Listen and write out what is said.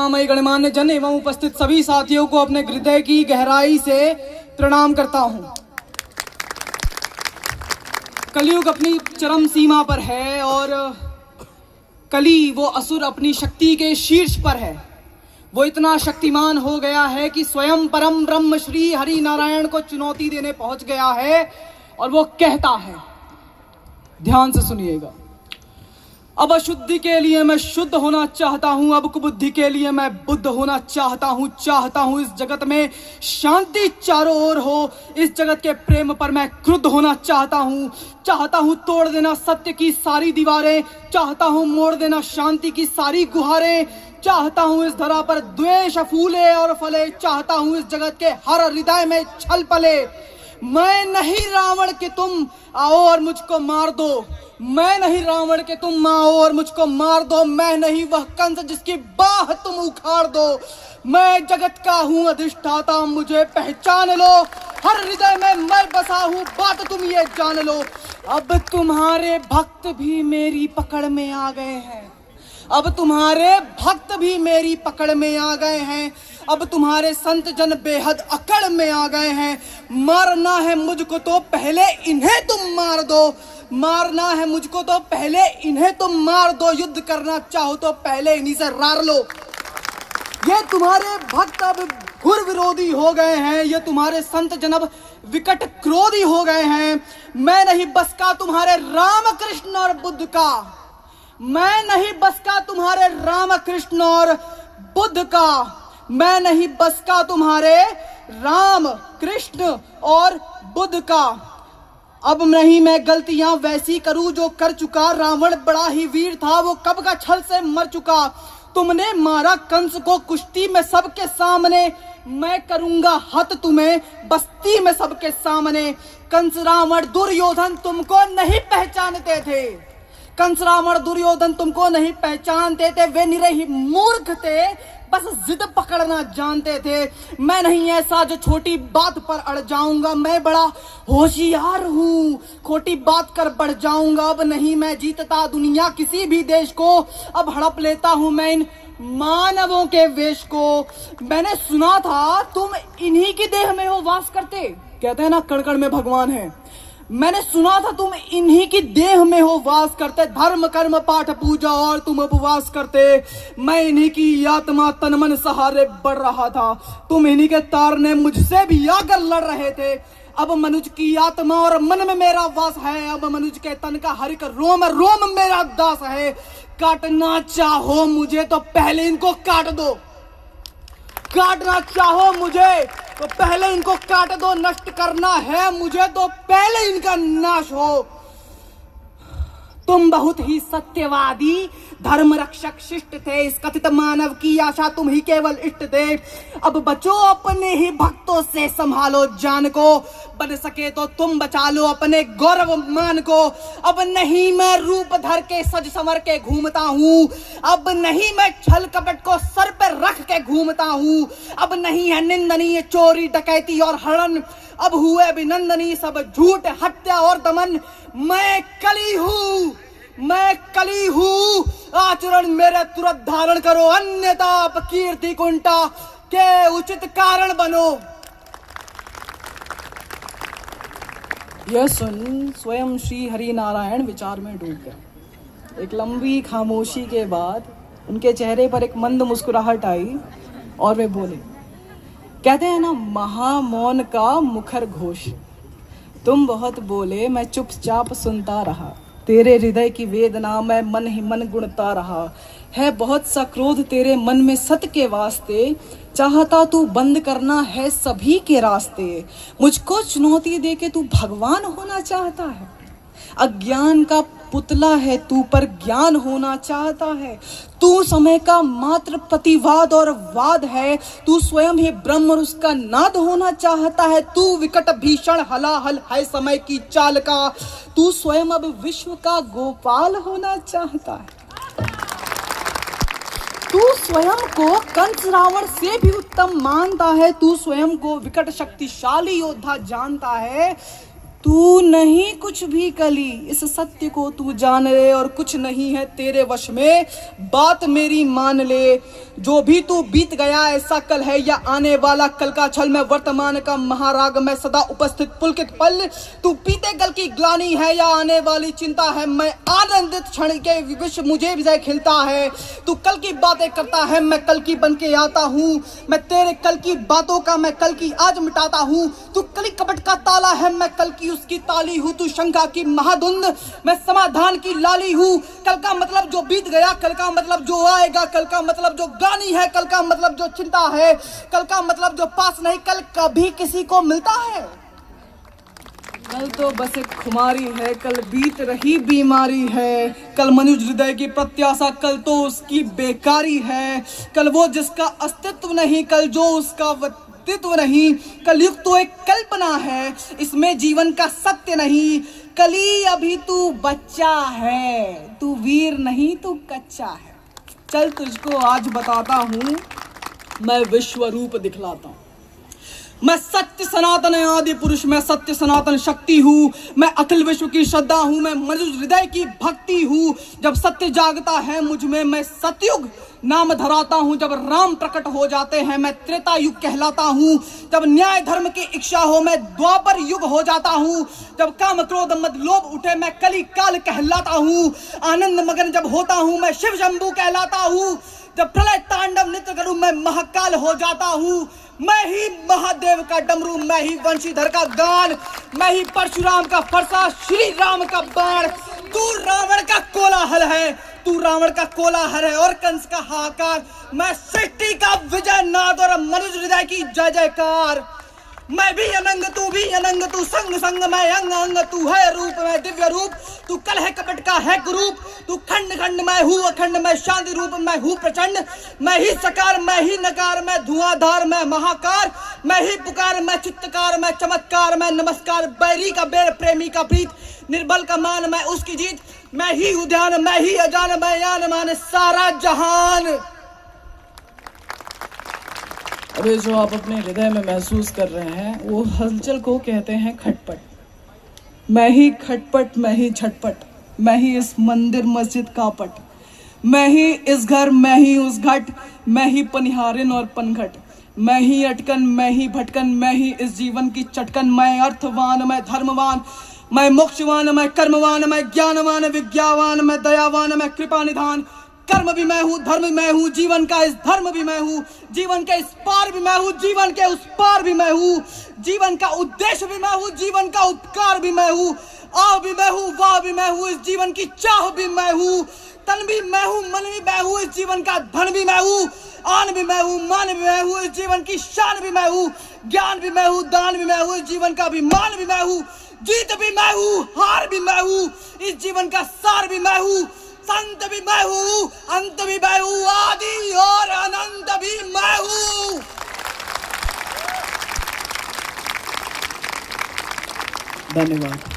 महामहिम गणमान्य जन एवं उपस्थित सभी साथियों को अपने हृदय की गहराई से प्रणाम करता हूँ। कलयुग अपनी चरम सीमा पर है और कली वो असुर अपनी शक्ति के शीर्ष पर है। वो इतना शक्तिमान हो गया है कि स्वयं परम ब्रह्म श्री हरि नारायण को चुनौती देने पहुंच गया है और वो कहता है, ध्यान से सुनिएगा, अब अशुद्धि के लिए मैं शुद्ध होना चाहता हूं, अब कुबुद्धि के लिए मैं बुद्ध होना चाहता हूं इस जगत में शांति चारों ओर हो, इस जगत के प्रेम पर मैं क्रुद्ध होना चाहता हूं तोड़ देना सत्य की सारी दीवारें, चाहता हूं मोड़ देना शांति की सारी गुहारें, चाहता हूं इस धरा पर द्वेष फूले और फले, चाहता हूं इस जगत के हर हृदय में छल पले। मैं नहीं रावण के तुम आओ और मुझको मार दो, मैं नहीं रावण के तुम आओ और मुझको मार दो, मैं नहीं वह कंस जिसकी बाह तुम उखाड़ दो, मैं जगत का हूँ अधिष्ठाता, मुझे पहचान लो, हर हृदय में मैं बसा हूँ, बात तुम ये जान लो। अब तुम्हारे भक्त भी मेरी पकड़ में आ गए हैं, अब तुम्हारे भक्त भी मेरी पकड़ में आ गए हैं, अब तुम्हारे संत जन बेहद अकड़ में आ गए हैं। मारना है मुझको तो पहले इन्हें तुम मार दो, मारना है मुझको तो पहले इन्हें तुम मार दो, युद्ध करना चाहो तो पहले इन्हीं से रार लो। ये तुम्हारे भक्त अब घुर विरोधी हो गए हैं, ये तुम्हारे संत जन अब विकट क्रोधी हो गए हैं। मैं नहीं बस का तुम्हारे राम कृष्ण और बुद्ध का, मैं नहीं बस का तुम्हारे राम कृष्ण और बुद्ध का, मैं नहीं बस का तुम्हारे राम कृष्ण और बुद्ध का। अब नहीं मैं गलतियां वैसी करूं जो कर चुका, रावण बड़ा ही वीर था, वो कब का छल से मर चुका। तुमने मारा कंस को कुश्ती में सबके सामने, मैं करूंगा हत तुम्हें बस्ती में सबके सामने। कंस रावण दुर्योधन तुमको नहीं पहचानते थे, कंस रावण दुर्योधन तुमको नहीं पहचानते थे, वे निरे ही मूर्ख थे, बस जिद पकड़ना जानते थे। मैं नहीं ऐसा जो छोटी बात पर अड़ जाऊंगा, मैं बड़ा होशियार हूँ, खोटी बात कर बढ़ जाऊंगा। अब नहीं मैं जीतता दुनिया किसी भी देश को, अब हड़प लेता हूँ मैं इन मानवों के वेश को। मैंने सुना था तुम इन्हीं की देह में हो वास करते, कहते हैं ना कण कण में भगवान है। मैंने सुना था तुम इन्हीं की देह में हो वास करते, धर्म कर्म पाठ पूजा और तुम उपवास करते। मैं इन्हीं की आत्मा तन मन सहारे बढ़ रहा था, तुम इन्हीं के तारने मुझसे भी आकर लड़ रहे थे। अब मनुष्य की आत्मा और मन में मेरा वास है, अब मनुष्य के तन का हर एक रोम रोम मेरा दास है। काटना चाहो मुझे तो पहले इनको काट दो, काटना चाहो मुझे तो पहले इनको काट दो, नष्ट करना है मुझे तो पहले इनका नाश हो। तुम बहुत ही सत्यवादी धर्म रक्षक शिष्ट थे, इस कथित मानव की आशा तुम ही केवल इष्ट थे। अब बचो अपने ही भक्तों से, संभालो जान को, बन सके तो तुम बचा लो अपने गौरव मान को। अब नहीं मैं रूप धर के सज संवर के घूमता हूँ, अब नहीं मैं छल कपट को सर पर रख के घूमता हूँ, अब नहीं है निंदनीय चोरी डकैती और हरण, अब हुए अभिनंदनीय सब झूठ हत्या और दमन। मैं कली हूँ, मैं कली हूँ, आचरण मेरे तुरंत धारण करो, अन्यथा अपकीर्ति कुंटा के उचित कारण बनो। यह सुन स्वयं श्री हरि नारायण विचार में डूब गए। एक लंबी खामोशी के बाद उनके चेहरे पर एक मंद मुस्कुराहट आई और वे बोले, कहते हैं ना महामौन का मुखर घोष, तुम बहुत बोले मैं चुपचाप सुनता रहा, तेरे हृदय की वेदना मैं मन ही मन गुणता रहा। है बहुत सा क्रोध तेरे मन में सत्य के वास्ते, चाहता तू बंद करना है सभी के रास्ते। मुझको चुनौती दे के तू भगवान होना चाहता है, अज्ञान का पुतला है तू पर ज्ञान होना चाहता है। तू समय का मात्र प्रतिवाद और वाद है, तू स्वयं ही ब्रह्म और उसका नाद होना चाहता है। तू विकट भीषण हलाहल है समय की चाल का, तू स्वयं अब विश्व का गोपाल होना चाहता है। तू स्वयं को कंस रावण से भी उत्तम मानता है, तू स्वयं को विकट शक्तिशाली योद्धा जानता है। तू नहीं कुछ भी कली, इस सत्य को तू जान ले, और कुछ नहीं है तेरे वश में, बात मेरी मान ले। जो भी तू बीत गया ऐसा कल है या आने वाला कल का छल, मैं वर्तमान का महाराग में सदा उपस्थित पुलकित पल। तू पीते गल की ग्लानी है या आने वाली चिंता है, मैं आनंदित क्षण के विश्व मुझे विजय खिलता है। तू कल की बातें करता है, मैं कल की बन के आता हूँ, मैं तेरे कल की बातों का मैं कल की आज मिटाता हूँ। तू कली कपट का ताला है, मैं कल की उसकी ताली हूँ। तू शंका की महाधुंध, मैं समाधान की लाली हूँ। कल का मतलब जो बीत गया, कल का मतलब जो आएगा, कल का मतलब जो गानी है, कल का मतलब जो चिंता है, कल का मतलब जो पास नहीं कल कभी किसी को मिलता है। कल तो बस एक खुमारी है, कल बीत रही बीमारी है, कल मनुष्य हृदय की प्रत्याशा, कल तो उसकी बेकारी है। कल वो जिसका अस्तित्व नहीं, कल जो उसका अस्तित्व नहीं, कलयुग तो एक कल्पना है, इसमें जीवन का सत्य नहीं। कली अभी तू बच्चा है, तू वीर नहीं तू कच्चा है। चल तुझको आज बताता हूँ, मैं विश्व रूप दिखलाता हूँ। मैं सत्य सनातन आदि पुरुष, मैं सत्य सनातन शक्ति हूँ, मैं अखिल विश्व की श्रद्धा हूँ, मैं मनुष्य हृदय की भक्ति हूँ। जब सत्य जागता है मुझ में, मैं सतयुग नाम धराता हूँ। जब राम प्रकट हो जाते हैं, मैं त्रेता युग कहलाता हूँ। जब न्याय धर्म की इच्छा हो, मैं द्वापर युग हो जाता हूँ। जब काम क्रोध मद लोभ उठे, मैं कली काल कहलाता हूँ। आनंद मगन जब होता हूँ, मैं शिव शंभू कहलाता हूँ। जब प्रलय तांडव नृत्य करूं, मैं महाकाल हो जाता हूँ। मैं ही महादेव का डमरू, मैं ही वंशीधर का गान, मैं ही परशुराम का फरसा, श्री राम का बाण। तू रावण का कोलाहल है, तू रावण का कोलाहल है और कंस का हाहाकार। मैं सृष्टि का विजय नाद और मनुष्य हृदय की जय जयकार। मैं भी अनंग तू भी अनंग, तू संग संग मैं अंग अंग, तू है रूप मैं दिव्य रूप, तू कल है कपट का है कुरूप। तू खंड खंड मैं हूँ अखंड, मैं शांति रूप मैं हूँ प्रचंड। मैं ही सकार मैं ही नकार, मैं धुआंधार मैं महाकार। मैं ही पुकार मैं चित्तकार, मैं चमत्कार मैं नमस्कार। बैरी का बैर प्रेमी का प्रीत, निर्बल का मान मैं उसकी जीत। मैं ही उद्यान मैं ही अजान, मैं यान मान सारा जहान। अरे जो आप अपने हृदय में महसूस कर रहे हैं, वो हलचल को कहते हैं खटपट। मैं ही खटपट, मैं ही झटपट, मैं ही इस मंदिर मस्जिद का पट, मैं ही इस घर मैं ही उस घट, मैं ही पनिहारिन और पनघट, मैं ही अटकन मैं ही भटकन, मैं ही इस जीवन की चटकन। मैं अर्थवान मैं धर्मवान, मैं मोक्षवान मैं कर्मवान, मैं ज्ञानवान विज्ञावान, मैं दयावान मैं कृपा निधान। कर्म भी मैं हूँ धर्म भी मैं हूँ, जीवन का इस धर्म भी मैं हूँ, जीवन के इस पार भी मैं हूँ, जीवन के उस पार भी मैं हूँ। जीवन का उद्देश्य भी मैं हूँ, जीवन का उपकार भी मैं हूँ। आ भी मैं हूँ वाह भी मैं हूँ, इस जीवन की चाह भी मैं हूँ। तन भी मैं हूँ मन भी मैं हूँ, इस जीवन का धन भी मैं हूँ। आन भी मैं हूँ मान भी मैं हूँ, इस जीवन की शान भी मैं हूँ। ज्ञान भी मैं हूँ दान भी मैं हूँ, इस जीवन का अभिमान भी मैं हूँ। जीत भी मैं हूँ हार भी मैं हूँ, इस जीवन का सार भी मैं हूँ। संत भी मैं हूँ अंत भी मैं हूँ, आदि और अनंत भी मैं हूँ। धन्यवाद।